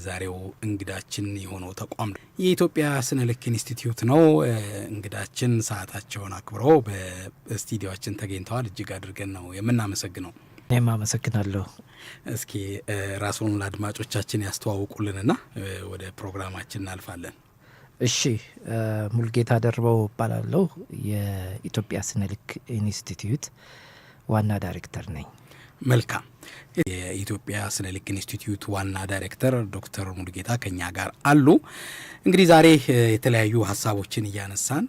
ዛሬው እንግዳችን የሆነው ተቋም የኢትዮጵያ ስነ ልክ ኢንስቲትዩት ነው። እንግዳችን ሰዓታቸውን አክብረው በስቱዲዮአችን ተገኝተዋል። እጅግ አድርገን ነው የምናመሰግነው። እኔም አመሰግናለሁ። እስኪ ራስዎን ለአድማጮቻችን ያስተዋውቁልንና ወደ ፕሮግራማችን እናልፋለን። እሺ፣ ሙልጌታ ደርበው እባላለሁ። የኢትዮጵያ ስነ ልክ ኢንስቲትዩት ዋና ዳይሬክተር ነኝ። መልካም። የኢትዮጵያ ስነ ልክ ኢንስቲትዩት ዋና ዳይሬክተር ዶክተር ሙልጌታ ከኛ ጋር አሉ። እንግዲህ ዛሬ የተለያዩ ሀሳቦችን እያነሳን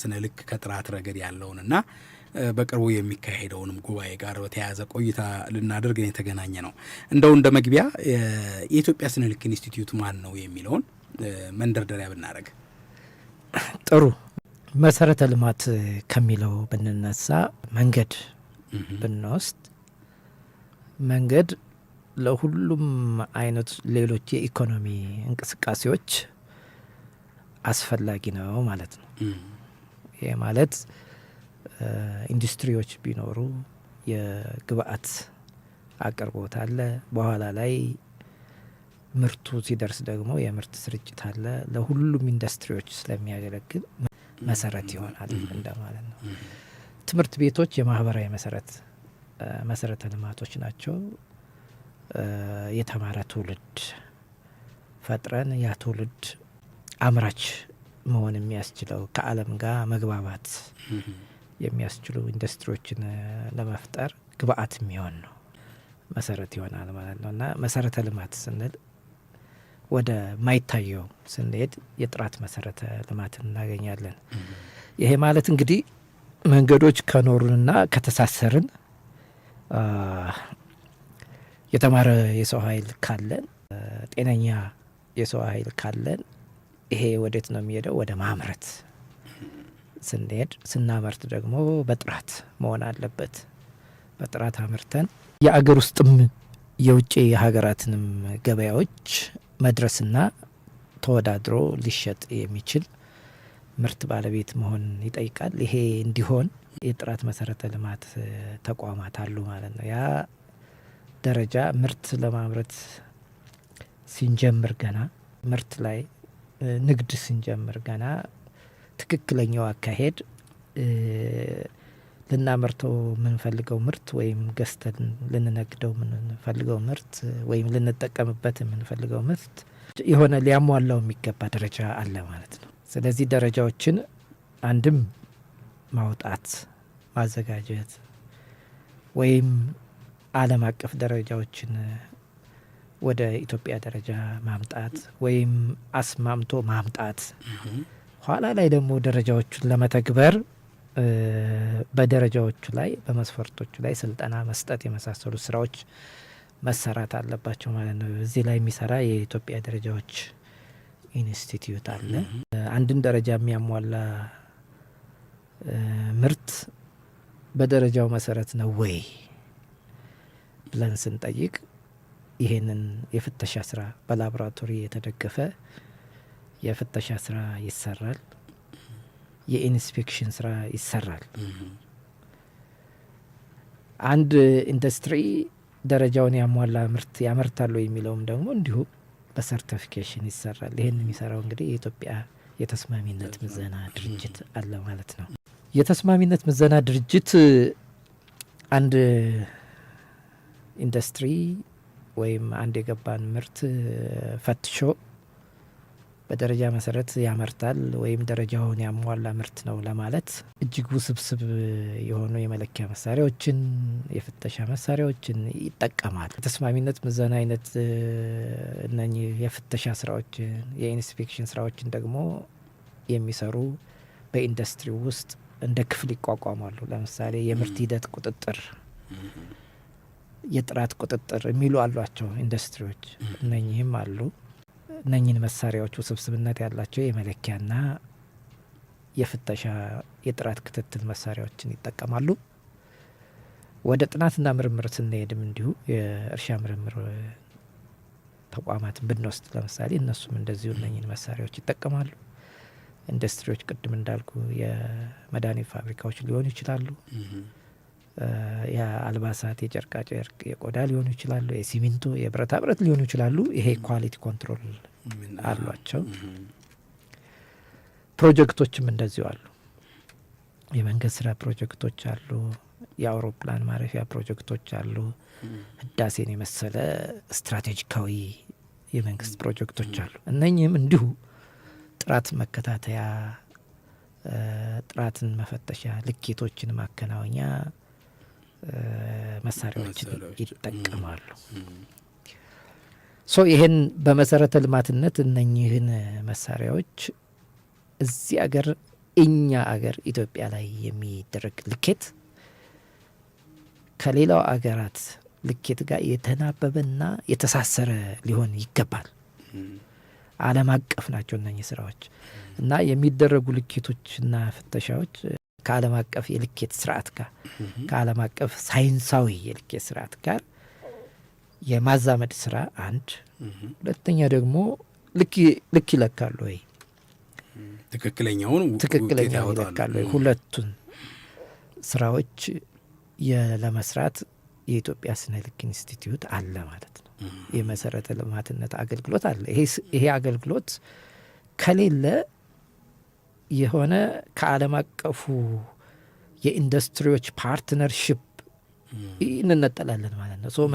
ስነ ልክ ከጥራት ረገድ ያለውንና በቅርቡ የሚካሄደውንም ጉባኤ ጋር በተያያዘ ቆይታ ልናደርግ የተገናኘ ነው። እንደው እንደ መግቢያ የኢትዮጵያ ስነ ልክ ኢንስቲትዩት ማን ነው የሚለውን መንደርደሪያ ብናደርግ ጥሩ። መሰረተ ልማት ከሚለው ብንነሳ መንገድ ብንወስድ መንገድ ለሁሉም አይነት ሌሎች የኢኮኖሚ እንቅስቃሴዎች አስፈላጊ ነው ማለት ነው። ይህ ማለት ኢንዱስትሪዎች ቢኖሩ የግብአት አቅርቦት አለ። በኋላ ላይ ምርቱ ሲደርስ ደግሞ የምርት ስርጭት አለ። ለሁሉም ኢንዱስትሪዎች ስለሚያገለግል መሰረት ይሆናል እንደማለት ነው። ትምህርት ቤቶች የማህበራዊ መሰረተ ልማቶች ናቸው። የተማረ ትውልድ ፈጥረን ያ ትውልድ አምራች መሆን የሚያስችለው ከዓለም ጋር መግባባት የሚያስችሉ ኢንዱስትሪዎችን ለመፍጠር ግብአት የሚሆን ነው፣ መሰረት ይሆናል ማለት ነው። እና መሰረተ ልማት ስንል ወደ ማይታየው ስንሄድ የጥራት መሰረተ ልማት እናገኛለን። ይሄ ማለት እንግዲህ መንገዶች ከኖሩንና ከተሳሰርን፣ የተማረ የሰው ኃይል ካለን፣ ጤነኛ የሰው ኃይል ካለን ይሄ ወዴት ነው የሚሄደው? ወደ ማምረት ስንሄድ፣ ስናመርት ደግሞ በጥራት መሆን አለበት። በጥራት አምርተን የአገር ውስጥም የውጭ የሀገራትንም ገበያዎች መድረስና ተወዳድሮ ሊሸጥ የሚችል ምርት ባለቤት መሆን ይጠይቃል። ይሄ እንዲሆን የጥራት መሰረተ ልማት ተቋማት አሉ ማለት ነው። ያ ደረጃ ምርት ለማምረት ሲንጀምር ገና ምርት ላይ ንግድ ሲንጀምር ገና ትክክለኛው አካሄድ ልናመርተው የምንፈልገው ምርት ወይም ገዝተን ልንነግደው የምንፈልገው ምርት ወይም ልንጠቀምበት የምንፈልገው ምርት የሆነ ሊያሟላው የሚገባ ደረጃ አለ ማለት ነው። ስለዚህ ደረጃዎችን አንድም ማውጣት፣ ማዘጋጀት ወይም ዓለም አቀፍ ደረጃዎችን ወደ ኢትዮጵያ ደረጃ ማምጣት ወይም አስማምቶ ማምጣት፣ ኋላ ላይ ደግሞ ደረጃዎቹን ለመተግበር በደረጃዎቹ ላይ በመስፈርቶቹ ላይ ስልጠና መስጠት የመሳሰሉ ስራዎች መሰራት አለባቸው ማለት ነው። እዚህ ላይ የሚሰራ የኢትዮጵያ ደረጃዎች ኢንስቲትዩት አለ። አንድን ደረጃ የሚያሟላ ምርት በደረጃው መሰረት ነው ወይ ብለን ስንጠይቅ ይሄንን የፍተሻ ስራ በላቦራቶሪ የተደገፈ የፍተሻ ስራ ይሰራል። የኢንስፔክሽን ስራ ይሰራል። አንድ ኢንዱስትሪ ደረጃውን ያሟላ ምርት ያመርታል የሚለውም ደግሞ እንዲሁ በሰርቲፊኬሽን ይሰራል። ይሄን የሚሰራው እንግዲህ የኢትዮጵያ የተስማሚነት ምዘና ድርጅት አለ ማለት ነው። የተስማሚነት ምዘና ድርጅት አንድ ኢንዱስትሪ ወይም አንድ የገባን ምርት ፈትሾ በደረጃ መሰረት ያመርታል ወይም ደረጃውን ያሟላ ምርት ነው ለማለት እጅግ ውስብስብ የሆኑ የመለኪያ መሳሪያዎችን፣ የፍተሻ መሳሪያዎችን ይጠቀማል። የተስማሚነት ምዘና አይነት እነኚህ የፍተሻ ስራዎችን፣ የኢንስፔክሽን ስራዎችን ደግሞ የሚሰሩ በኢንዱስትሪ ውስጥ እንደ ክፍል ይቋቋማሉ። ለምሳሌ የምርት ሂደት ቁጥጥር፣ የጥራት ቁጥጥር የሚሉ አሏቸው ኢንዱስትሪዎች። እነኚህም አሉ። እነኚህን መሳሪያዎች ውስብስብነት ያላቸው የመለኪያና የፍተሻ የጥራት ክትትል መሳሪያዎችን ይጠቀማሉ። ወደ ጥናትና ምርምር ስንሄድም እንዲሁ የእርሻ ምርምር ተቋማትን ብንወስድ ለምሳሌ እነሱም እንደዚሁ እነኚህን መሳሪያዎች ይጠቀማሉ። ኢንዱስትሪዎች ቅድም እንዳልኩ የመድኃኒት ፋብሪካዎች ሊሆኑ ይችላሉ። የአልባሳት፣ የጨርቃጨርቅ፣ የቆዳ ሊሆኑ ይችላሉ፣ የሲሚንቶ፣ የብረታ ብረት ሊሆኑ ይችላሉ። ይሄ ኳሊቲ ኮንትሮል አሏቸው። ፕሮጀክቶችም እንደዚሁ አሉ። የመንገድ ስራ ፕሮጀክቶች አሉ። የአውሮፕላን ማረፊያ ፕሮጀክቶች አሉ። ህዳሴን የመሰለ ስትራቴጂካዊ የመንግስት ፕሮጀክቶች አሉ። እነኚህም እንዲሁ ጥራት መከታተያ፣ ጥራትን መፈተሻ፣ ልኬቶችን ማከናወኛ መሳሪያዎችን ይጠቀማሉ። ይህን በመሰረተ ልማትነት እነኚህን መሳሪያዎች እዚህ አገር እኛ አገር ኢትዮጵያ ላይ የሚደረግ ልኬት ከሌላው አገራት ልኬት ጋር የተናበበና የተሳሰረ ሊሆን ይገባል። ዓለም አቀፍ ናቸው እነኚህ ስራዎች እና የሚደረጉ ልኬቶችና ፍተሻዎች ከዓለም አቀፍ የልኬት ስርዓት ጋር ከዓለም አቀፍ ሳይንሳዊ የልኬት ስርዓት ጋር የማዛመድ ስራ አንድ፣ ሁለተኛ ደግሞ ልክ ይለካሉ ወይ ትክክለኛውን ይለካሉ ወይ? ሁለቱን ስራዎች ለመስራት የኢትዮጵያ ስነ ልክ ኢንስቲትዩት አለ ማለት ነው። የመሰረተ ልማትነት አገልግሎት አለ። ይሄ አገልግሎት ከሌለ የሆነ ከዓለም አቀፉ የኢንዱስትሪዎች ፓርትነርሽፕ እንነጠላለን ማለት ነው።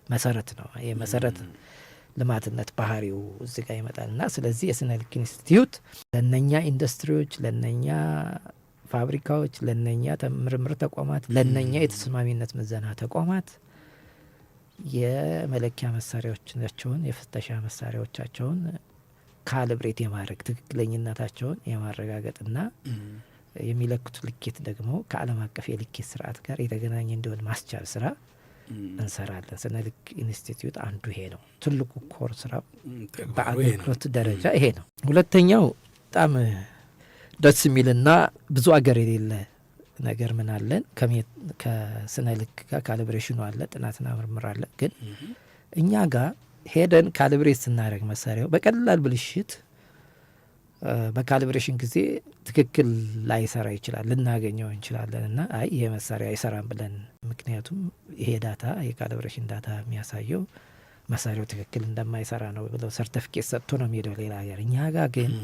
መሰረት ነው። የመሰረተ ልማትነት ባህሪው እዚህ ጋር ይመጣልና ስለዚህ የስነ ልክ ኢንስቲትዩት ለነኛ ኢንዱስትሪዎች፣ ለነኛ ፋብሪካዎች፣ ለነኛ ምርምር ተቋማት፣ ለነኛ የተስማሚነት ምዘና ተቋማት የመለኪያ መሳሪያዎቻቸውን የፍተሻ መሳሪያዎቻቸውን ካልብሬት የማድረግ ትክክለኝነታቸውን የማረጋገጥና የሚለክቱ ልኬት ደግሞ ከዓለም አቀፍ የልኬት ስርዓት ጋር የተገናኘ እንዲሆን ማስቻል ስራ እንሰራለን። ስነ ልክ ኢንስቲትዩት አንዱ ይሄ ነው። ትልቁ ኮር ስራው በአገልግሎት ደረጃ ይሄ ነው። ሁለተኛው በጣም ደስ የሚልና ብዙ አገር የሌለ ነገር ምን አለን? ከስነ ልክ ጋር ካልብሬሽኑ አለ፣ ጥናትና ምርምር አለ። ግን እኛ ጋር ሄደን ካልብሬት ስናደርግ መሳሪያው በቀላል ብልሽት በካሊብሬሽን ጊዜ ትክክል ላይሰራ ይችላል፣ ልናገኘው እንችላለን እና ይሄ መሳሪያ አይሰራም ብለን፣ ምክንያቱም ይሄ ዳታ የካሊብሬሽን ዳታ የሚያሳየው መሳሪያው ትክክል እንደማይሰራ ነው ብለው ሰርተፊኬት ሰጥቶ ነው የሚሄደው ሌላ ሀገር። እኛ ጋር ግን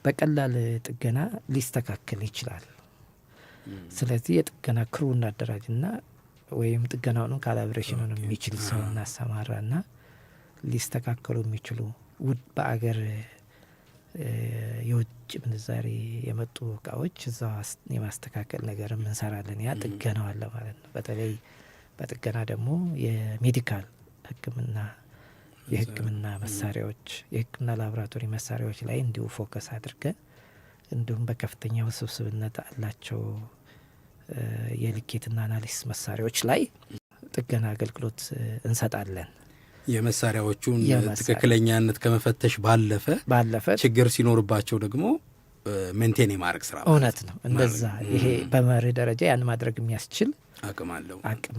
በቀላል ጥገና ሊስተካከል ይችላል። ስለዚህ የጥገና ክሩ እናደራጅና ወይም ጥገናውንም ካሊብሬሽኑን የሚችል ሰው እናሰማራና ሊስተካከሉ የሚችሉ ውድ በአገር የውጭ ምንዛሬ የመጡ እቃዎች እዛ የማስተካከል ነገርም እንሰራለን። ያ ጥገናው አለ ማለት ነው። በተለይ በጥገና ደግሞ የሜዲካል ሕክምና የሕክምና መሳሪያዎች የሕክምና ላቦራቶሪ መሳሪያዎች ላይ እንዲሁ ፎከስ አድርገን እንዲሁም በከፍተኛ ውስብስብነት አላቸው የልኬትና አናሊሲስ መሳሪያዎች ላይ ጥገና አገልግሎት እንሰጣለን። የመሳሪያዎቹን ትክክለኛነት ከመፈተሽ ባለፈ ችግር ሲኖርባቸው ደግሞ ሜንቴን የማድረግ ስራ እውነት ነው። እንደዛ ይሄ በመርህ ደረጃ ያን ማድረግ የሚያስችል አቅም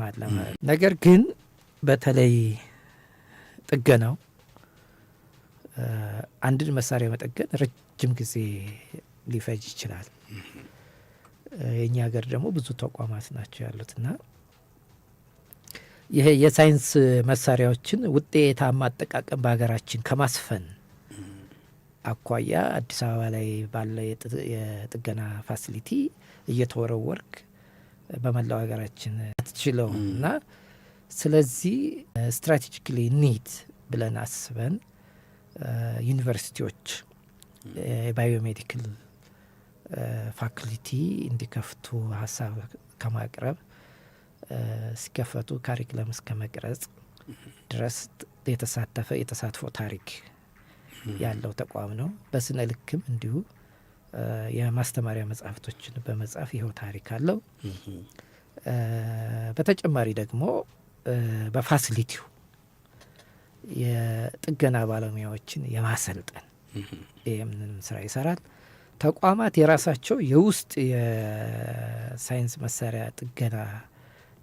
አለ። ነገር ግን በተለይ ጥገናው አንድን መሳሪያ መጠገን ረጅም ጊዜ ሊፈጅ ይችላል። የእኛ ሀገር ደግሞ ብዙ ተቋማት ናቸው ያሉትና ይሄ የሳይንስ መሳሪያዎችን ውጤታማ አጠቃቀም በሀገራችን ከማስፈን አኳያ አዲስ አበባ ላይ ባለ የጥገና ፋሲሊቲ እየተወረወርክ በመላው ሀገራችን አትችለው እና ስለዚህ ስትራቴጂካሊ ኒድ ብለን አስበን ዩኒቨርሲቲዎች የባዮሜዲካል ፋኩልቲ እንዲከፍቱ ሀሳብ ከማቅረብ ሲከፈቱ ካሪክለም እስከ መቅረጽ ድረስ የተሳትፎ ታሪክ ያለው ተቋም ነው። በስነ ልክም እንዲሁ የማስተማሪያ መጽሐፍቶችን በመጻፍ ይኸው ታሪክ አለው። በተጨማሪ ደግሞ በፋሲሊቲው የጥገና ባለሙያዎችን የማሰልጠን ይህምንም ስራ ይሰራል። ተቋማት የራሳቸው የውስጥ የሳይንስ መሳሪያ ጥገና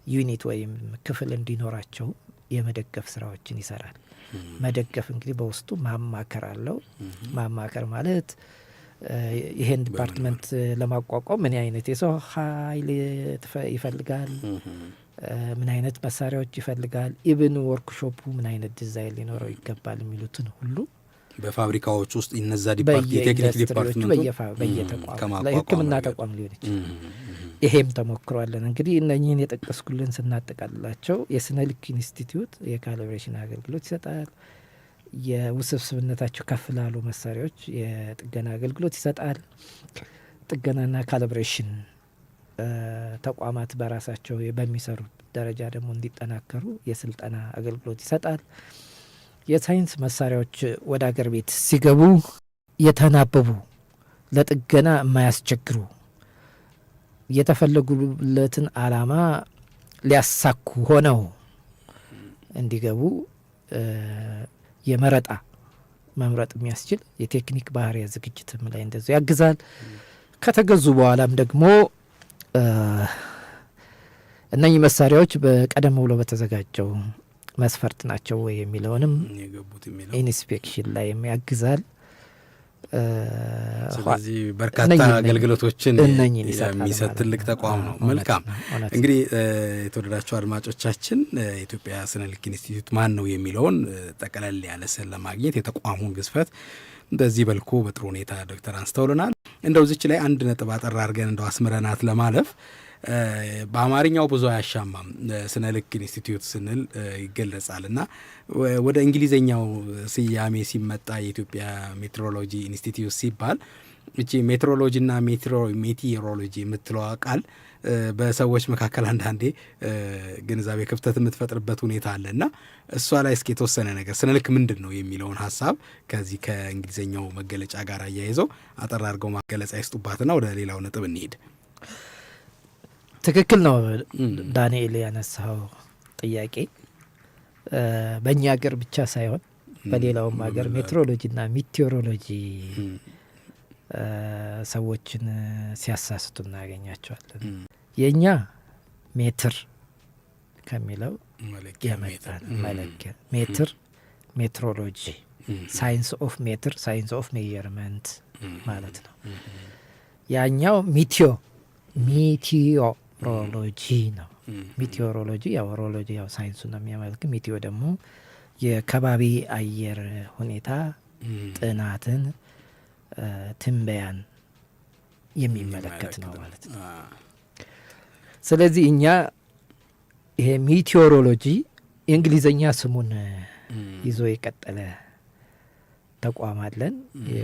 ዩኒት ወይም ክፍል እንዲኖራቸው የመደገፍ ስራዎችን ይሰራል። መደገፍ እንግዲህ በውስጡ ማማከር አለው። ማማከር ማለት ይሄን ዲፓርትመንት ለማቋቋም ምን አይነት የሰው ኃይል ይፈልጋል፣ ምን አይነት መሳሪያዎች ይፈልጋል፣ ኢቭን ወርክሾፑ ምን አይነት ዲዛይን ሊኖረው ይገባል የሚሉትን ሁሉ በፋብሪካዎች ውስጥ እነዛ ቴክኒክ ዲፓርትመንቱ በየተቋም ለሕክምና ተቋም ሊሆን ይችላል። ይሄም ተሞክሯለን። እንግዲህ እነኚህን የጠቀስኩልን ስናጠቃልላቸው የስነ ልክ ኢንስቲትዩት የካሊብሬሽን አገልግሎት ይሰጣል። የውስብስብነታቸው ከፍ ላሉ መሳሪያዎች የጥገና አገልግሎት ይሰጣል። ጥገናና ካሊብሬሽን ተቋማት በራሳቸው በሚሰሩት ደረጃ ደግሞ እንዲጠናከሩ የስልጠና አገልግሎት ይሰጣል። የሳይንስ መሳሪያዎች ወደ አገር ቤት ሲገቡ የተናበቡ ለጥገና የማያስቸግሩ የተፈለጉለትን ዓላማ ሊያሳኩ ሆነው እንዲገቡ የመረጣ መምረጥ የሚያስችል የቴክኒክ ባህሪያ ዝግጅትም ላይ እንደዚሁ ያግዛል። ከተገዙ በኋላም ደግሞ እነኚህ መሳሪያዎች በቀደም ብሎ በተዘጋጀው መስፈርት ናቸው ወይ የሚለውንም ኢንስፔክሽን ላይ ያግዛል። ስለዚህ በርካታ አገልግሎቶችን የሚሰጥ ትልቅ ተቋም ነው። መልካም እንግዲህ የተወደዳችሁ አድማጮቻችን የኢትዮጵያ ስነ ልክ ኢንስቲትዩት ማን ነው የሚለውን ጠቅለል ያለ ስል ለማግኘት የተቋሙን ግዝፈት በዚህ በልኩ በጥሩ ሁኔታ ዶክተር አንስተውልናል። እንደው እዚች ላይ አንድ ነጥብ አጠር አድርገን እንደው አስምረናት ለማለፍ በአማርኛው ብዙ አያሻማም ስነ ልክ ኢንስቲትዩት ስንል ይገለጻል እና ወደ እንግሊዘኛው ስያሜ ሲመጣ የኢትዮጵያ ሜትሮሎጂ ኢንስቲትዩት ሲባል እቺ ሜትሮሎጂና ሜቲሮሎጂ የምትለዋ ቃል በሰዎች መካከል አንዳንዴ ግንዛቤ ክፍተት የምትፈጥርበት ሁኔታ አለ እና እሷ ላይ እስኪ የተወሰነ ነገር ስነ ልክ ምንድን ነው የሚለውን ሀሳብ ከዚህ ከእንግሊዘኛው መገለጫ ጋር አያይዘው አጠር አድርገው ማገለጫ ይስጡባትና ወደ ሌላው ነጥብ እንሄድ። ትክክል ነው ዳንኤል ያነሳው ጥያቄ። በእኛ ሀገር ብቻ ሳይሆን በሌላውም ሀገር ሜትሮሎጂና ሚቴዎሮሎጂ ሰዎችን ሲያሳስቱ እናገኛቸዋለን። የእኛ ሜትር ከሚለው የመጣ መለኪያ ሜትር፣ ሜትሮሎጂ ሳይንስ ኦፍ ሜትር፣ ሳይንስ ኦፍ ሜዠርመንት ማለት ነው። ያኛው ሚቲዮሮሎጂ ነው። ሚቲዮሮሎጂ ያው ሮሎጂ ያው ሳይንሱ ነው የሚያመልክ። ሚቲዮ ደግሞ የከባቢ አየር ሁኔታ ጥናትን ትንበያን የሚመለከት ነው ማለት ነው። ስለዚህ እኛ ይሄ ሚቲዮሮሎጂ የእንግሊዝኛ ስሙን ይዞ የቀጠለ ተቋም አለን።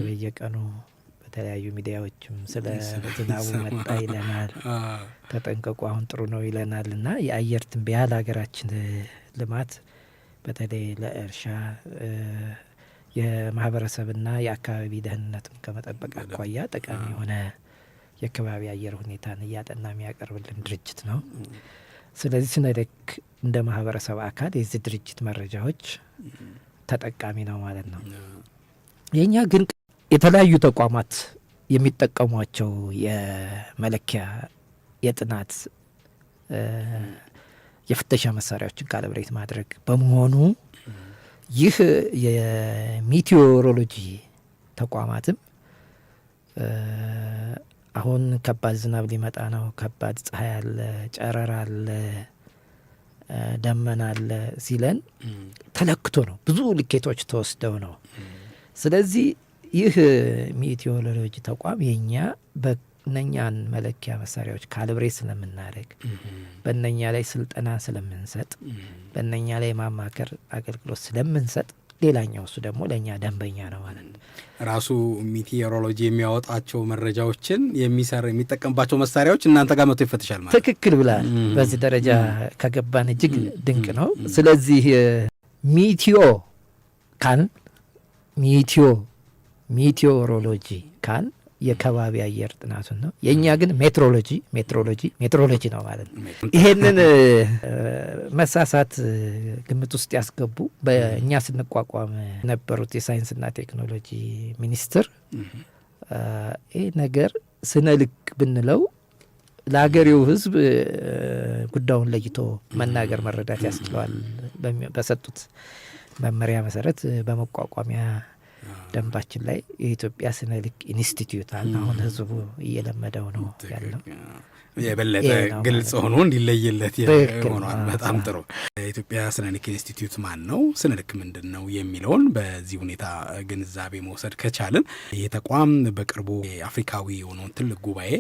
በየቀኑ በተለያዩ ሚዲያዎችም ስለ ዝናቡ መጣ ይለናል፣ ተጠንቀቁ አሁን ጥሩ ነው ይለናል እና የአየር ትንበያ ለሀገራችን ልማት በተለይ ለእርሻ የማህበረሰብና የአካባቢ ደህንነትም ከመጠበቅ አኳያ ጠቃሚ የሆነ የከባቢ አየር ሁኔታን እያጠና የሚያቀርብልን ድርጅት ነው። ስለዚህ ስነ ልክ እንደ ማህበረሰብ አካል የዚህ ድርጅት መረጃዎች ተጠቃሚ ነው ማለት ነው። የእኛ ግን የተለያዩ ተቋማት የሚጠቀሟቸው የመለኪያ የጥናት የፍተሻ መሳሪያዎችን ካሊብሬት ማድረግ በመሆኑ ይህ የሚቲዮሮሎጂ ተቋማትም አሁን ከባድ ዝናብ ሊመጣ ነው፣ ከባድ ፀሐይ አለ፣ ጨረር አለ፣ ደመና አለ ሲለን ተለክቶ ነው፣ ብዙ ልኬቶች ተወስደው ነው። ስለዚህ ይህ ሚቲዮሮሎጂ ተቋም የኛ በእነኛን መለኪያ መሳሪያዎች ካሊብሬት ስለምናደርግ በእነኛ ላይ ስልጠና ስለምንሰጥ በእነኛ ላይ ማማከር አገልግሎት ስለምንሰጥ ሌላኛው እሱ ደግሞ ለእኛ ደንበኛ ነው ማለት ነው። ራሱ ሚቲዮሮሎጂ የሚያወጣቸው መረጃዎችን የሚጠቀምባቸው መሳሪያዎች እናንተ ጋር መጥቶ ይፈትሻል ማለት። ትክክል ብላል። በዚህ ደረጃ ከገባን እጅግ ድንቅ ነው። ስለዚህ ሚቲዮ ካል ሚቲዮሮሎጂ ካል የከባቢ አየር ጥናቱን ነው። የእኛ ግን ሜትሮሎጂ ነው ማለት ነው። ይሄንን መሳሳት ግምት ውስጥ ያስገቡ በእኛ ስንቋቋም የነበሩት የሳይንስና ቴክኖሎጂ ሚኒስትር ይህ ነገር ስነ ልክ ብንለው ለሀገሬው ሕዝብ ጉዳዩን ለይቶ መናገር መረዳት ያስችለዋል በሰጡት መመሪያ መሰረት በመቋቋሚያ ደንባችን ላይ የኢትዮጵያ ስነ ልክ ኢንስቲትዩት አለ። አሁን ህዝቡ እየለመደው ነው ያለው። የበለጠ ግልጽ ሆኖ እንዲለይለት ሆኗል። በጣም ጥሩ። የኢትዮጵያ ስነ ልክ ኢንስቲትዩት ማን ነው፣ ስነ ልክ ምንድን ነው የሚለውን በዚህ ሁኔታ ግንዛቤ መውሰድ ከቻልን ይህ ተቋም በቅርቡ አፍሪካዊ የሆነውን ትልቅ ጉባኤ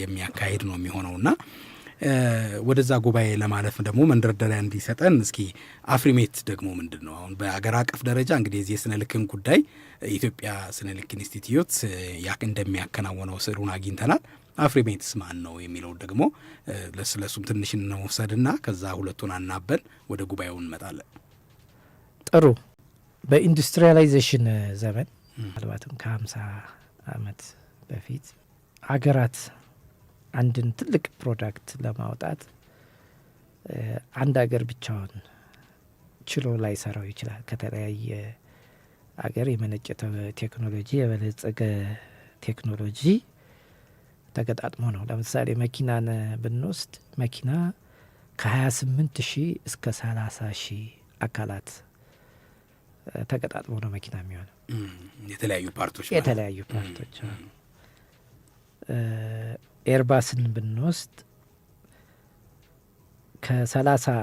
የሚያካሂድ ነው የሚሆነውና ወደዛ ጉባኤ ለማለፍ ደግሞ መንደርደሪያ እንዲሰጠን እስኪ አፍሪሜት ደግሞ ምንድን ነው? አሁን በአገር አቀፍ ደረጃ እንግዲህ የዚህ የስነ ልክን ጉዳይ የኢትዮጵያ ስነ ልክ ኢንስቲትዩት እንደሚያከናውነው ስዕሉን አግኝተናል። አፍሪሜትስ ማን ነው የሚለው ደግሞ ስለሱም ትንሽ እንውሰድና ከዛ ሁለቱን አናበን ወደ ጉባኤው እንመጣለን። ጥሩ። በኢንዱስትሪያላይዜሽን ዘመን ምናልባትም ከ50 ዓመት በፊት አገራት አንድን ትልቅ ፕሮዳክት ለማውጣት አንድ አገር ብቻውን ችሎ ላይሰራው ይችላል። ከተለያየ አገር የመነጨ ቴክኖሎጂ የበለጸገ ቴክኖሎጂ ተገጣጥሞ ነው። ለምሳሌ መኪናን ብንወስድ መኪና ከ28,000 እስከ 30,000 አካላት ተገጣጥሞ ነው መኪና የሚሆነው። የተለያዩ ፓርቶች ኤርባስን ብንወስድ ከ30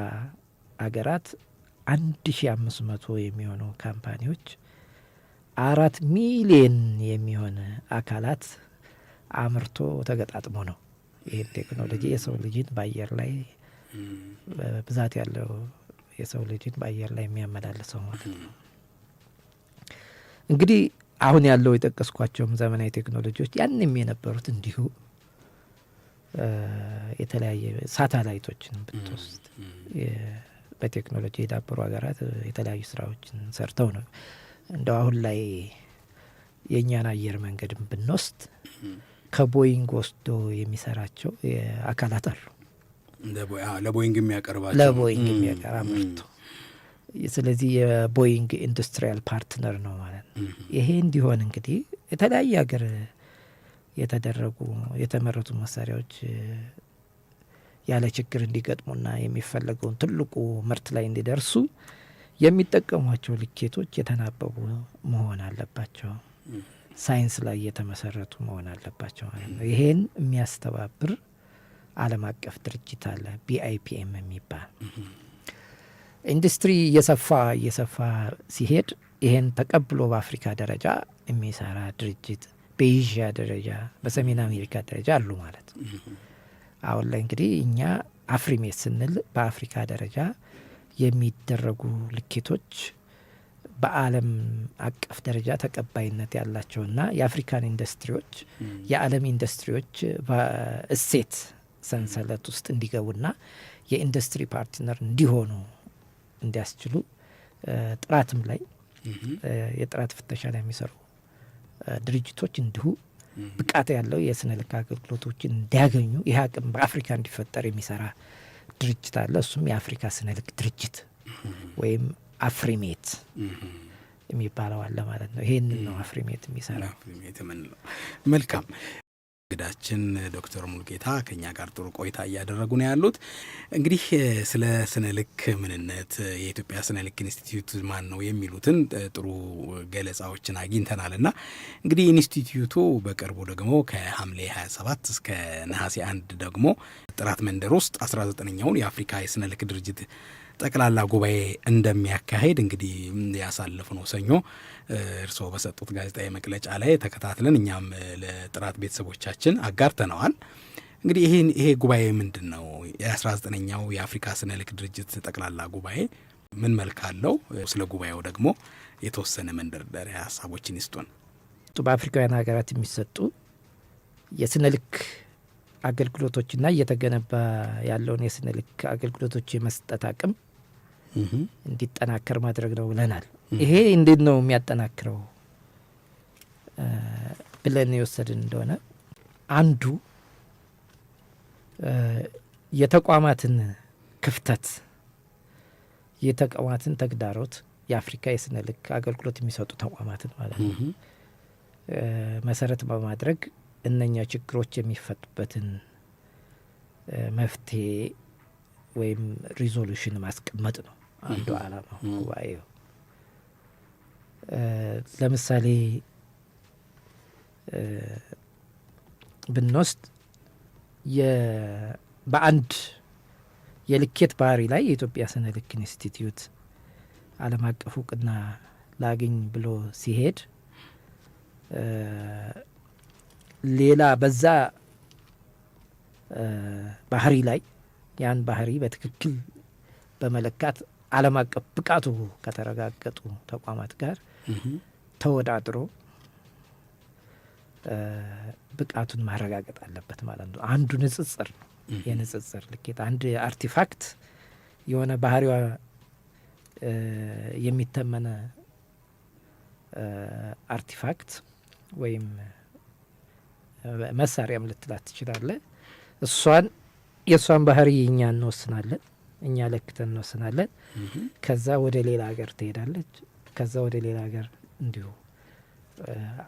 አገራት 1,500 የሚሆኑ ካምፓኒዎች 4 ሚሊዮን የሚሆን አካላት አምርቶ ተገጣጥሞ ነው ይህን ቴክኖሎጂ የሰው ልጅን በአየር ላይ ብዛት ያለው የሰው ልጅን በአየር ላይ የሚያመላልሰው ማለት ነው። እንግዲህ አሁን ያለው የጠቀስኳቸውም ዘመናዊ ቴክኖሎጂዎች ያንም የነበሩት እንዲሁ የተለያየ ሳተላይቶችን ብትወስድ በቴክኖሎጂ የዳበሩ ሀገራት የተለያዩ ስራዎችን ሰርተው ነው። እንደው አሁን ላይ የእኛን አየር መንገድም ብንወስድ ከቦይንግ ወስዶ የሚሰራቸው አካላት አሉ። ለቦይንግ የሚያቀርባቸው አምርቶ ስለዚህ የቦይንግ ኢንዱስትሪያል ፓርትነር ነው ማለት ነው። ይሄ እንዲሆን እንግዲህ የተለያየ ሀገር የተደረጉ የተመረቱ መሳሪያዎች ያለ ችግር እንዲገጥሙና የሚፈለገውን ትልቁ ምርት ላይ እንዲደርሱ የሚጠቀሟቸው ልኬቶች የተናበቡ መሆን አለባቸው። ሳይንስ ላይ የተመሰረቱ መሆን አለባቸው ማለት ነው። ይሄን የሚያስተባብር ዓለም አቀፍ ድርጅት አለ፣ BIPM የሚባል ኢንዱስትሪ እየሰፋ ሲሄድ ይሄን ተቀብሎ በአፍሪካ ደረጃ የሚሰራ ድርጅት በኤዥያ ደረጃ በሰሜን አሜሪካ ደረጃ አሉ ማለት ነው። አሁን ላይ እንግዲህ እኛ አፍሪሜት ስንል በአፍሪካ ደረጃ የሚደረጉ ልኬቶች በዓለም አቀፍ ደረጃ ተቀባይነት ያላቸውና የአፍሪካን ኢንዱስትሪዎች የዓለም ኢንዱስትሪዎች በእሴት ሰንሰለት ውስጥ እንዲገቡና የኢንዱስትሪ ፓርትነር እንዲሆኑ እንዲያስችሉ ጥራትም ላይ የጥራት ፍተሻ ላይ የሚሰሩ ድርጅቶች እንዲሁ ብቃት ያለው የስነ ልክ አገልግሎቶችን እንዲያገኙ ይህ አቅም በአፍሪካ እንዲፈጠር የሚሰራ ድርጅት አለ። እሱም የአፍሪካ ስነ ልክ ድርጅት ወይም አፍሪሜት የሚባለው አለ ማለት ነው። ይሄንን ነው አፍሪሜት የሚሰራው። መልካም እንግዳችን ዶክተር ሙሉጌታ ከኛ ጋር ጥሩ ቆይታ እያደረጉ ነው ያሉት። እንግዲህ ስለ ስነ ልክ ምንነት የኢትዮጵያ ስነ ልክ ኢንስቲትዩት ማን ነው የሚሉትን ጥሩ ገለጻዎችን አግኝተናልና እንግዲህ ኢንስቲትዩቱ በቅርቡ ደግሞ ከሐምሌ 27 እስከ ነሐሴ 1 ደግሞ ጥራት መንደር ውስጥ 19ኛውን የአፍሪካ የስነ ልክ ድርጅት ጠቅላላ ጉባኤ እንደሚያካሄድ እንግዲህ ያሳለፍነው ሰኞ እርስዎ በሰጡት ጋዜጣዊ መግለጫ ላይ ተከታትለን እኛም ለጥራት ቤተሰቦቻችን አጋርተነዋል። እንግዲህ ይሄ ጉባኤ ምንድን ነው? የ19ኛው የአፍሪካ ስነ ልክ ድርጅት ጠቅላላ ጉባኤ ምን መልክ አለው? ስለ ጉባኤው ደግሞ የተወሰነ መንደርደሪያ ሀሳቦችን ይስጡን። በአፍሪካውያን ሀገራት የሚሰጡ የስነ ልክ አገልግሎቶችና እየተገነባ ያለውን የስነ ልክ አገልግሎቶች የመስጠት አቅም እንዲጠናከር ማድረግ ነው ብለናል። ይሄ እንዴት ነው የሚያጠናክረው ብለን የወሰድን እንደሆነ አንዱ የተቋማትን ክፍተት፣ የተቋማትን ተግዳሮት የአፍሪካ የስነ ልክ አገልግሎት የሚሰጡ ተቋማትን ማለት ነው መሰረት በማድረግ እነኛ ችግሮች የሚፈቱበትን መፍትሄ ወይም ሪዞሉሽን ማስቀመጥ ነው አንዱ ዓላማው ጉባኤው። ለምሳሌ ብንወስድ በአንድ የልኬት ባህሪ ላይ የኢትዮጵያ ስነ ልክ ኢንስቲትዩት ዓለም አቀፍ እውቅና ላግኝ ብሎ ሲሄድ ሌላ በዛ ባህሪ ላይ ያን ባህሪ በትክክል በመለካት ዓለም አቀፍ ብቃቱ ከተረጋገጡ ተቋማት ጋር ተወዳድሮ ብቃቱን ማረጋገጥ አለበት ማለት ነው። አንዱ ንጽጽር ነው። የንጽጽር ልኬት አንድ አርቲፋክት የሆነ ባህሪዋ የሚተመነ አርቲፋክት ወይም መሳሪያም ልትላት ትችላለህ። የእሷን ባህሪ እኛ እንወስናለን፣ እኛ ለክተን እንወስናለን። ከዛ ወደ ሌላ ሀገር ትሄዳለች። ከዛ ወደ ሌላ ሀገር እንዲሁ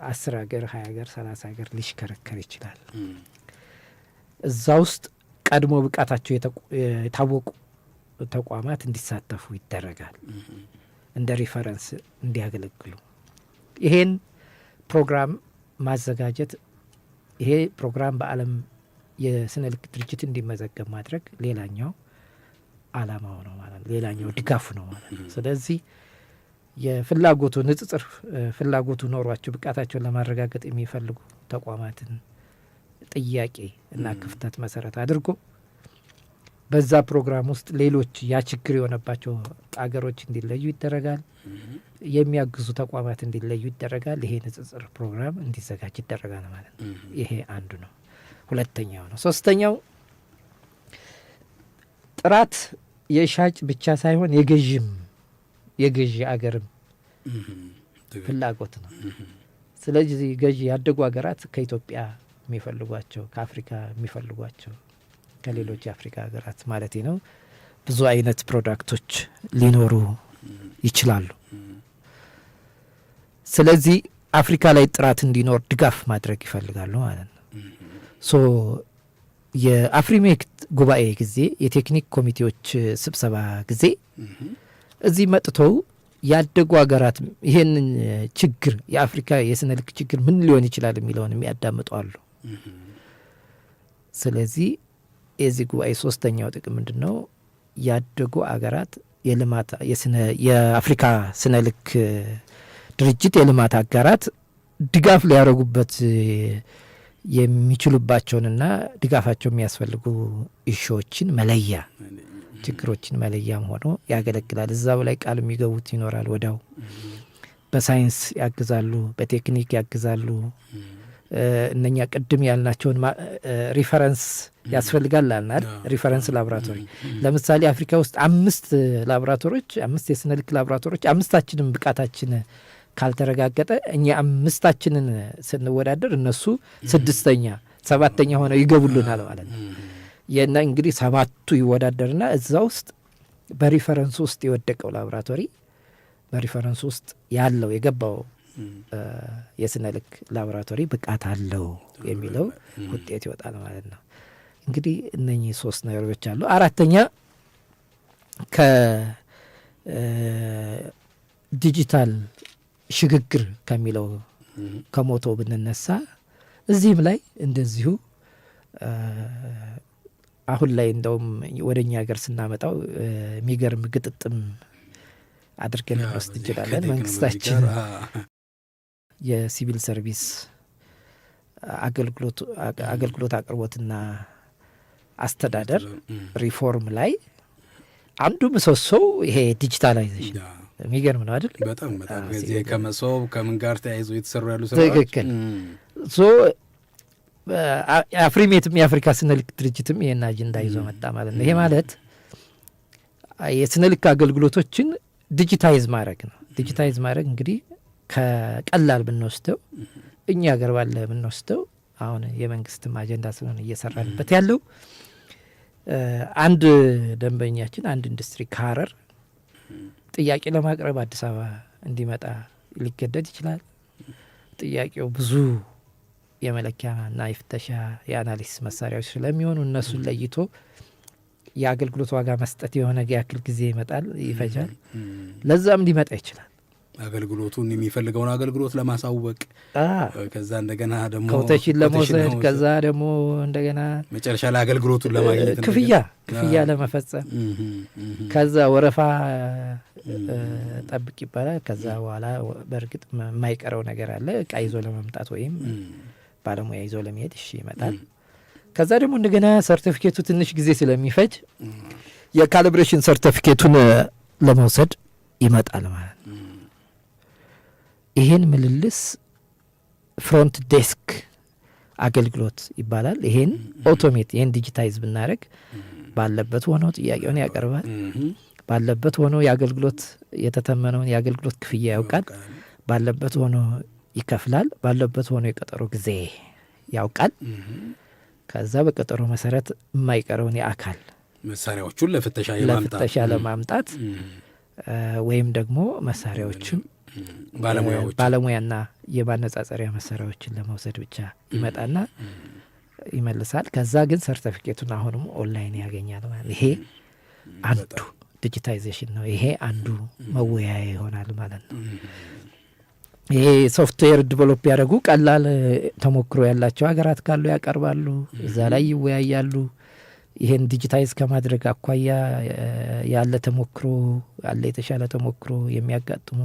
10 ሀገር 20 ሀገር 30 ሀገር ሊሽከረከር ይችላል። እዛ ውስጥ ቀድሞ ብቃታቸው የታወቁ ተቋማት እንዲሳተፉ ይደረጋል፣ እንደ ሪፈረንስ እንዲያገለግሉ። ይሄን ፕሮግራም ማዘጋጀት፣ ይሄ ፕሮግራም በዓለም የስነ ልክ ድርጅት እንዲመዘገብ ማድረግ ሌላኛው አላማው ነው ማለት ነው፣ ሌላኛው ድጋፉ ነው ማለት ነው። ስለዚህ የፍላጎቱ ንጽጽር ፍላጎቱ ኖሯቸው ብቃታቸውን ለማረጋገጥ የሚፈልጉ ተቋማትን ጥያቄ እና ክፍተት መሰረት አድርጎ በዛ ፕሮግራም ውስጥ ሌሎች ያ ችግር የሆነባቸው አገሮች እንዲለዩ ይደረጋል። የሚያግዙ ተቋማት እንዲለዩ ይደረጋል። ይሄ ንጽጽር ፕሮግራም እንዲዘጋጅ ይደረጋል ማለት ነው። ይሄ አንዱ ነው። ሁለተኛው ነው። ሶስተኛው ጥራት የሻጭ ብቻ ሳይሆን የገዢ አገርም ፍላጎት ነው። ስለዚህ ገዢ ያደጉ ሀገራት ከኢትዮጵያ የሚፈልጓቸው፣ ከአፍሪካ የሚፈልጓቸው፣ ከሌሎች የአፍሪካ ሀገራት ማለት ነው ብዙ አይነት ፕሮዳክቶች ሊኖሩ ይችላሉ። ስለዚህ አፍሪካ ላይ ጥራት እንዲኖር ድጋፍ ማድረግ ይፈልጋሉ ማለት ነው። ሶ የአፍሪሜክ ጉባኤ ጊዜ የቴክኒክ ኮሚቴዎች ስብሰባ ጊዜ እዚህ መጥተው ያደጉ ሀገራት ይሄንን ችግር የአፍሪካ የስነ ልክ ችግር ምን ሊሆን ይችላል የሚለውን የሚያዳምጡ አሉ። ስለዚህ የዚህ ጉባኤ ሶስተኛው ጥቅም ምንድን ነው? ያደጉ አገራት የልማት የአፍሪካ ስነ ልክ ድርጅት የልማት አጋራት ድጋፍ ሊያደርጉበት የሚችሉባቸውንና ድጋፋቸው የሚያስፈልጉ ኢሹዎችን መለያ፣ ችግሮችን መለያም ሆኖ ያገለግላል። እዛው ላይ ቃል የሚገቡት ይኖራል። ወዲያው በሳይንስ ያግዛሉ፣ በቴክኒክ ያግዛሉ። እነኛ ቅድም ያልናቸውን ሪፈረንስ ያስፈልጋል አልናል። ሪፈረንስ ላቦራቶሪ ለምሳሌ አፍሪካ ውስጥ 5 ላቦራቶሪዎች፣ 5 የስነ ልክ ላቦራቶሪዎች፣ 5ታችንም ብቃታችን ካልተረጋገጠ እኛ 5ታችንን ስንወዳደር እነሱ 6ኛ 7ኛ ሆነው ይገቡልናል ማለት ነው። የና እንግዲህ 7ቱ ይወዳደርና እዛ ውስጥ በሪፈረንስ ውስጥ የወደቀው ላቦራቶሪ በሪፈረንስ ውስጥ ያለው የገባው የስነ ልክ ላቦራቶሪ ብቃት አለው የሚለው ውጤት ይወጣል ማለት ነው። እንግዲህ እነኚህ 3 ነገሮች አሉ። አራተኛ ከዲጂታል ሽግግር ከሚለው ከሞቶ ብንነሳ እዚህም ላይ እንደዚሁ አሁን ላይ እንደውም ወደኛ ሀገር ስናመጣው የሚገርም ግጥጥም አድርገን ወስድ እንችላለን። መንግስታችን የሲቪል ሰርቪስ አገልግሎት አቅርቦትና አስተዳደር ሪፎርም ላይ አንዱ ምሰሶው ይሄ ዲጂታላይዜሽን የሚገርም ነው አይደል? በጣም ከዚህ ከመሶብ ከምን ጋር ተያይዞ የተሰሩ ያሉ ስራዎች ትክክል። አፍሪሜትም የአፍሪካ ስነ ልክ ድርጅትም ይሄን አጀንዳ ይዞ መጣ ማለት ነው። ይሄ ማለት የስነ ልክ አገልግሎቶችን ዲጂታይዝ ማድረግ ነው። ዲጂታይዝ ማድረግ እንግዲህ ከቀላል ብንወስደው እኛ ሀገር ባለ ብንወስደው አሁን የመንግስትም አጀንዳ ስለሆነ እየሰራንበት ያለው አንድ ደንበኛችን አንድ ኢንዱስትሪ ከሀረር ጥያቄ ለማቅረብ አዲስ አበባ እንዲመጣ ሊገደድ ይችላል። ጥያቄው ብዙ የመለኪያና የፍተሻ የአናሊሲስ መሳሪያዎች ስለሚሆኑ እነሱን ለይቶ የአገልግሎት ዋጋ መስጠት የሆነ ያክል ጊዜ ይፈጃል። ለዛም ሊመጣ ይችላል። አገልግሎቱን የሚፈልገውን አገልግሎት ለማሳወቅ ከዛ እንደገና ደግሞ ኮቴሽን ለመውሰድ ከዛ ደግሞ እንደገና መጨረሻ ላይ አገልግሎቱን ለማግኘት ክፍያ ለመፈጸም ከዛ ወረፋ ጠብቅ ይባላል። ከዛ በኋላ በእርግጥ የማይቀረው ነገር አለ። እቃ ይዞ ለመምጣት ወይም ባለሙያ ይዞ ለመሄድ ይመጣል። ከዛ ደግሞ እንደገና ሰርቲፊኬቱ ትንሽ ጊዜ ስለሚፈጅ የካሊብሬሽን ሰርቲፊኬቱን ለመውሰድ ይመጣል ማለት ነው። ይሄን ምልልስ ፍሮንት ዴስክ አገልግሎት ይባላል። ይሄን ኦቶሜት ይሄን ዲጂታይዝ ብናደርግ ባለበት ሆኖ ጥያቄውን ያቀርባል። ባለበት ሆኖ የአገልግሎት የተተመነውን የአገልግሎት ክፍያ ያውቃል። ባለበት ሆኖ ይከፍላል። ባለበት ሆኖ የቀጠሮ ጊዜ ያውቃል። ከዛ በቀጠሮ መሰረት የማይቀረውን የአካል መሳሪያዎቹን ለፍተሻ ለማምጣት ወይም ደግሞ መሳሪያዎችም ባለሙያና የማነጻጸሪያ መሳሪያዎችን ለመውሰድ ብቻ ይመጣና ይመልሳል። ከዛ ግን ሰርቲፊኬቱን አሁንም ኦንላይን ያገኛል ማለት ይሄ አንዱ ዲጂታይዜሽን ነው። ይሄ አንዱ መወያያ ይሆናል ማለት ነው። ይሄ ሶፍትዌር ዲቨሎፕ ያደረጉ ቀላል ተሞክሮ ያላቸው ሀገራት ካሉ ያቀርባሉ፣ እዛ ላይ ይወያያሉ። ይሄን ዲጂታይዝ ከማድረግ አኳያ ያለ ተሞክሮ ያለ የተሻለ ተሞክሮ የሚያጋጥሙ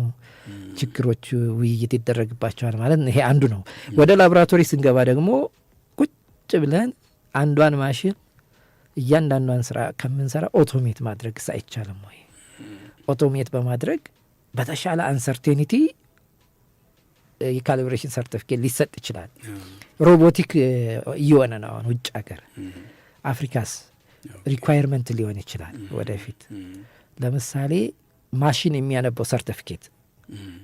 ችግሮች ውይይት ይደረግባቸዋል ማለት ነው። ይሄ አንዱ ነው። ወደ ላቦራቶሪ ስንገባ ደግሞ ቁጭ ብለን አንዷን ማሽን እያንዳንዷን ስራ ከምንሰራ ኦቶሜት ማድረግ አይቻልም ወይ? ኦቶሜት በማድረግ በተሻለ አንሰርቴኒቲ የካሊብሬሽን ሰርቲፊኬት ሊሰጥ ይችላል። ሮቦቲክ እየሆነ ነው አሁን ውጭ ሀገር። አፍሪካስ ሪኳየርመንት ሊሆን ይችላል ወደፊት። ለምሳሌ ማሽን የሚያነበው ሰርቲፊኬት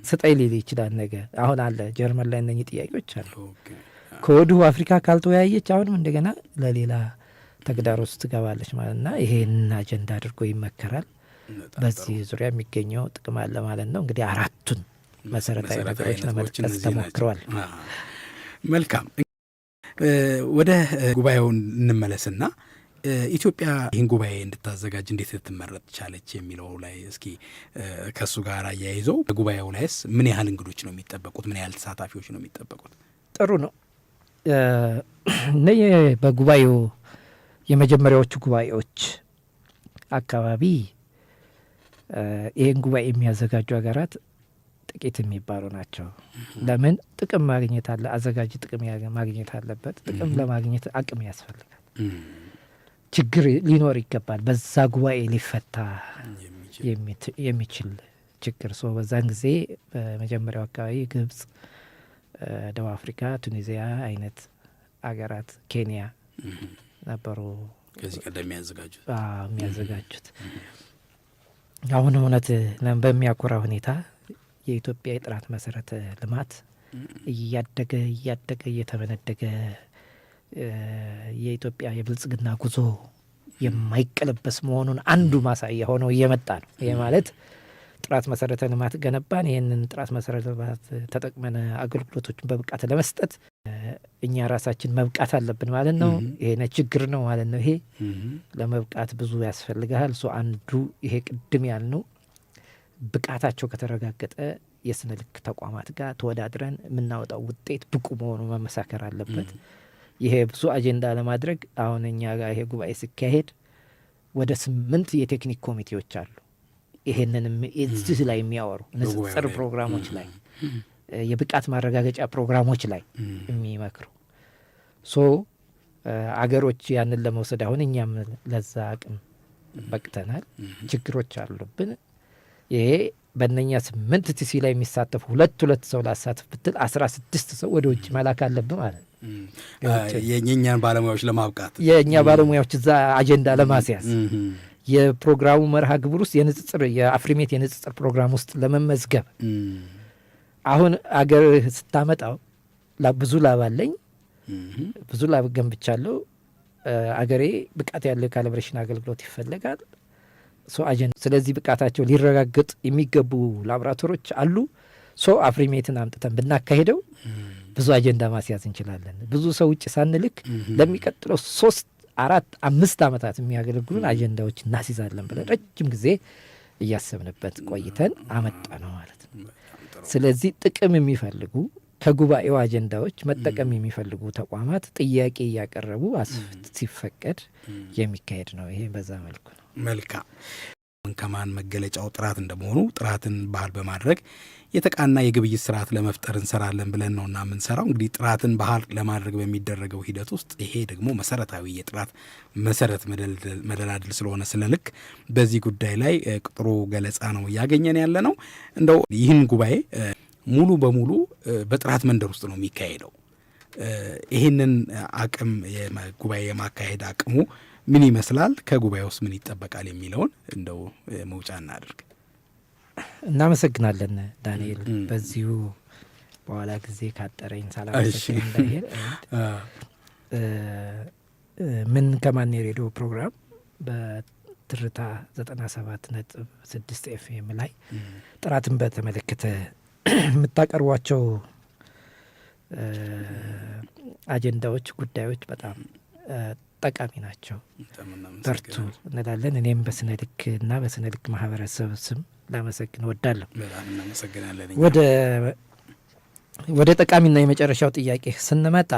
ስጠይ ሊል ይችላል ነገ። አሁን አለ ጀርመን ላይ እነኚህ ጥያቄዎች አሉ። ከወዲሁ አፍሪካ ካልተወያየች አሁንም እንደገና ለሌላ ተግዳሮት ትገባለች ማለትና ይሄን አጀንዳ አድርጎ ይመከራል። በዚህ ዙሪያ የሚገኘው ጥቅም አለ ማለት ነው። እንግዲህ አራቱን መሰረታዊ ነገሮች ለመጥቀስ ተሞክረዋል። መልካም። ወደ ጉባኤው እንመለስና ኢትዮጵያ ይህን ጉባኤ እንድታዘጋጅ እንዴት ልትመረጥ ቻለች የሚለው ላይ እስኪ ከእሱ ጋር አያይዘው በጉባኤው ላይስ ምን ያህል እንግዶች ነው የሚጠበቁት? ምን ያህል ተሳታፊዎች ነው የሚጠበቁት? ጥሩ ነው። በጉባኤው የመጀመሪያዎቹ ጉባኤዎች አካባቢ ይህን ጉባኤ የሚያዘጋጁ ሀገራት ጥቂት የሚባሉ ናቸው። ለምን? ጥቅም ማግኘት አለ። አዘጋጅ ጥቅም ማግኘት አለበት። ጥቅም ለማግኘት አቅም ያስፈልጋል። ችግር ሊኖር ይገባል። በዛ ጉባኤ ሊፈታ የሚችል ችግር ሰው በዛን ጊዜ በመጀመሪያው አካባቢ ግብጽ፣ ደቡብ አፍሪካ፣ ቱኒዚያ አይነት አገራት፣ ኬንያ ነበሩ ከዚህ ቀደም የሚያዘጋጁት። አሁን እውነት በሚያኮራ ሁኔታ የኢትዮጵያ የጥራት መሰረተ ልማት እያደገ እየተመነደገ የኢትዮጵያ የብልጽግና ጉዞ የማይቀለበስ መሆኑን አንዱ ማሳያ ሆኖ እየመጣ ነው። ይህ ማለት ጥራት መሰረተ ልማት ገነባን፣ ይህንን ጥራት መሰረተ ልማት ተጠቅመን አገልግሎቶችን በብቃት ለመስጠት እኛ ራሳችን መብቃት አለብን ማለት ነው። ይሄ ችግር ነው ማለት ነው። ይሄ ለመብቃት ብዙ ያስፈልጋል። አንዱ ይሄ ቅድም ያልነው ብቃታቸው ከተረጋገጠ የስነ ልክ ተቋማት ጋር ተወዳድረን የምናወጣው ውጤት ብቁ መሆኑ መመሳከር አለበት። ይሄ ብዙ አጀንዳ ለማድረግ አሁን እኛ ጋር ይሄ ጉባኤ ሲካሄድ ወደ 8 የቴክኒክ ኮሚቴዎች አሉ። ይሄንንም እዚህ ላይ የሚያወሩ ንጽጽር ፕሮግራሞች ላይ የብቃት ማረጋገጫ ፕሮግራሞች ላይ የሚመክሩ አገሮች ያንን ለመውሰድ አሁን እኛም ለዛ አቅም በቅተናል። ችግሮች አሉብን። ይሄ በእነኛ 8 ቲሲ ላይ የሚሳተፉ ሁለት ሰው ላሳትፍ ብትል 16 ሰው ወደ ውጭ መላክ አለብን ማለት ነው። የእኛን ባለሙያዎች ለማብቃት የእኛ ባለሙያዎች እዛ አጀንዳ ለማስያዝ የፕሮግራሙ መርሃ ግብር ውስጥ የአፍሪሜት የንጽጽር ፕሮግራም ውስጥ ለመመዝገብ አሁን አገር ስታመጣው ብዙ ላብ አለኝ፣ ብዙ ላብ ገንብቻለሁ፣ አገሬ ብቃት ያለው የካሊብሬሽን አገልግሎት ይፈልጋል። ስለዚህ ብቃታቸው ሊረጋገጥ የሚገቡ ላቦራቶሪዎች አሉ። አፍሪሜትን አምጥተን ብናካሄደው ብዙ አጀንዳ ማስያዝ እንችላለን። ብዙ ሰው ውጭ ሳንልክ ለሚቀጥለው 3፣ 4፣ 5 ዓመታት የሚያገለግሉን አጀንዳዎች እናስይዛለን ብለን ረጅም ጊዜ እያሰብንበት ቆይተን አመጣ ነው ማለት ነው። ስለዚህ ጥቅም የሚፈልጉ ከጉባኤው አጀንዳዎች መጠቀም የሚፈልጉ ተቋማት ጥያቄ እያቀረቡ ሲፈቀድ የሚካሄድ ነው። ይሄ በዛ መልኩ ነው። መልካም። ከማን መገለጫው ጥራት እንደመሆኑ ጥራትን ባህል በማድረግ የተቃና የግብይት ስርዓት ለመፍጠር እንሰራለን ብለን ነውና የምንሰራው። እንግዲህ ጥራትን ባህል ለማድረግ በሚደረገው ሂደት ውስጥ ይሄ ደግሞ መሰረታዊ የጥራት መሰረት መደላድል ስለሆነ ስለ ልክ በዚህ ጉዳይ ላይ ጥሩ ገለጻ ነው እያገኘን ያለ ነው። እንደው ይህን ጉባኤ ሙሉ በሙሉ በጥራት መንደር ውስጥ ነው የሚካሄደው። ይህንን አቅም ጉባኤ የማካሄድ አቅሙ ምን ይመስላል? ከጉባኤ ውስጥ ምን ይጠበቃል የሚለውን እንደው መውጫ እናድርግ። እናመሰግናለን ዳንኤል። በዚሁ በኋላ ጊዜ ካጠረኝ ሳላመሰግን እንዳይሄድ ምን ከማን የሬዲዮ ፕሮግራም በትርታ 97.6 FM ላይ ጥራትን በተመለከተ የምታቀርቧቸው አጀንዳዎች፣ ጉዳዮች በጣም ጠቃሚ ናቸው። በርቱ እንላለን። እኔም በስነ ልክ እና በስነ ልክ ማህበረሰብ ስም ላመሰግን እወዳለሁ። ወደ ጠቃሚና የመጨረሻው ጥያቄ ስንመጣ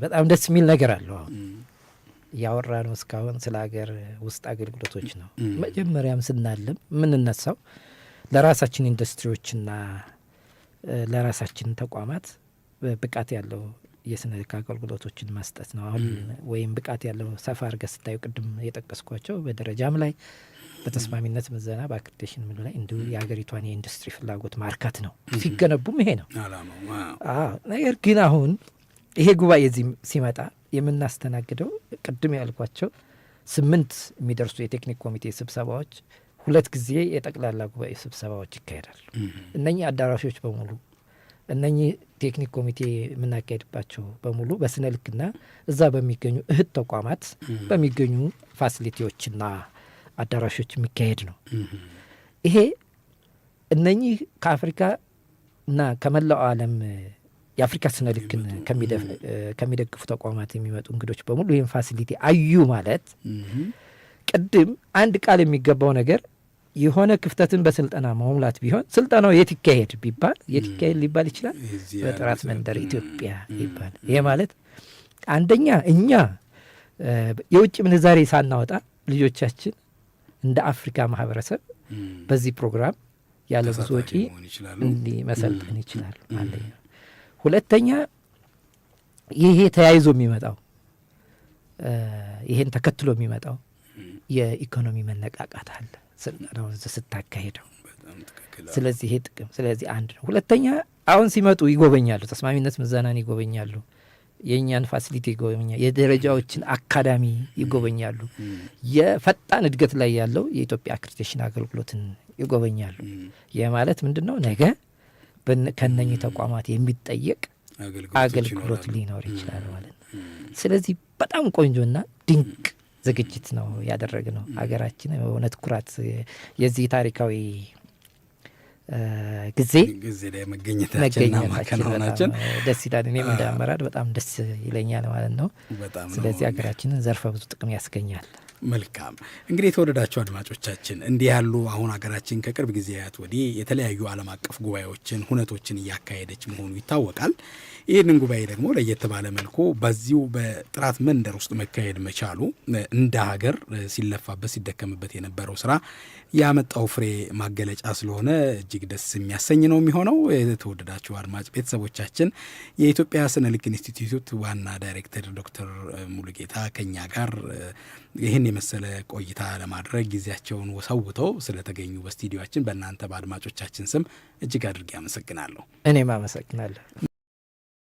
በጣም ደስ የሚል ነገር አለው። አሁን እያወራ ነው እስካሁን ስለ ሀገር ውስጥ አገልግሎቶች ነው። መጀመሪያም ስናልም የምንነሳው ለራሳችን ኢንዱስትሪዎችና ለራሳችን ተቋማት ብቃት ያለው የስነ ልክ አገልግሎቶችን መስጠት ነው። አሁን ወይም ብቃት ያለው ሰፋ አድርገህ ስታዩ ቅድም የጠቀስኳቸው በደረጃም ላይ በተስማሚነት ምዘና በአክሬዲቴሽን ምን ላይ እንዲሁ የሀገሪቷን የኢንዱስትሪ ፍላጎት ማርካት ነው። ሲገነቡም ይሄ ነው። ነገር ግን አሁን ይሄ ጉባኤ እዚህ ሲመጣ የምናስተናግደው ቅድም ያልኳቸው 8 የሚደርሱ የቴክኒክ ኮሚቴ ስብሰባዎች፣ 2 ጊዜ የጠቅላላ ጉባኤ ስብሰባዎች ይካሄዳሉ። እነኚህ አዳራሾች በሙሉ እነኚህ ቴክኒክ ኮሚቴ የምናካሄድባቸው በሙሉ በስነ ልክና እዛ በሚገኙ እህት ተቋማት በሚገኙ ፋሲሊቲዎችና አዳራሾች የሚካሄድ ነው። ይሄ እነኚህ ከአፍሪካ እና ከመላው ዓለም የአፍሪካ ስነ ልክን ከሚደግፉ ተቋማት የሚመጡ እንግዶች በሙሉ ይህን ፋሲሊቲ አዩ ማለት ቅድም አንድ ቃል የሚገባው ነገር የሆነ ክፍተትን በስልጠና መሙላት ቢሆን ስልጠናው የት ይካሄድ ቢባል የት ይካሄድ ሊባል ይችላል? በጥራት መንደር ኢትዮጵያ ይባል። ይሄ ማለት አንደኛ እኛ የውጭ ምንዛሬ ሳናወጣ ልጆቻችን እንደ አፍሪካ ማህበረሰብ በዚህ ፕሮግራም ያለ ብዙ ወጪ እንዲመሰልጠን ይችላሉ። አንደኛ። ሁለተኛ ይሄ ተያይዞ የሚመጣው ይሄን ተከትሎ የሚመጣው የኢኮኖሚ መነቃቃት አለ ስልጠናውን ስታካሄደው። ስለዚህ ይሄ ጥቅም ስለዚህ አንድ ነው። ሁለተኛ አሁን ሲመጡ ይጎበኛሉ፣ ተስማሚነት ምዘናን ይጎበኛሉ፣ የእኛን ፋሲሊቲ ይጎበኛሉ፣ የደረጃዎችን አካዳሚ ይጎበኛሉ፣ የፈጣን እድገት ላይ ያለው የኢትዮጵያ አክሬዲቴሽን አገልግሎትን ይጎበኛሉ። ይህ ማለት ምንድን ነው? ነገ ከነኚህ ተቋማት የሚጠየቅ አገልግሎት ሊኖር ይችላል ማለት ነው። ስለዚህ በጣም ቆንጆና ድንቅ ዝግጅት ነው ያደረግነው። ሀገራችን እውነት ኩራት የዚህ ታሪካዊ ጊዜ ላይ መገኘታችንና ማከናወናችን ደስ ይላል። እኔም እንደ አመራር በጣም ደስ ይለኛል ማለት ነው። ስለዚህ ሀገራችንን ዘርፈ ብዙ ጥቅም ያስገኛል። መልካም። እንግዲህ የተወደዳችሁ አድማጮቻችን እንዲህ ያሉ አሁን ሀገራችን ከቅርብ ጊዜያት ወዲህ የተለያዩ ዓለም አቀፍ ጉባኤዎችን ሁነቶችን እያካሄደች መሆኑ ይታወቃል። ይህንን ጉባኤ ደግሞ ለየት ባለ መልኩ በዚሁ በጥራት መንደር ውስጥ መካሄድ መቻሉ እንደ ሀገር ሲለፋበት ሲደከምበት የነበረው ስራ ያመጣው ፍሬ ማገለጫ ስለሆነ እጅግ ደስ የሚያሰኝ ነው የሚሆነው። የተወደዳችሁ አድማጭ ቤተሰቦቻችን የኢትዮጵያ ስነ ልክ ኢንስቲትዩት ዋና ዳይሬክተር ዶክተር ሙሉጌታ ከኛ ጋር ይህን የመሰለ ቆይታ ለማድረግ ጊዜያቸውን ወሰውተው ስለተገኙ በስቱዲዮአችን በእናንተ በአድማጮቻችን ስም እጅግ አድርጌ አመሰግናለሁ። እኔም አመሰግናለሁ።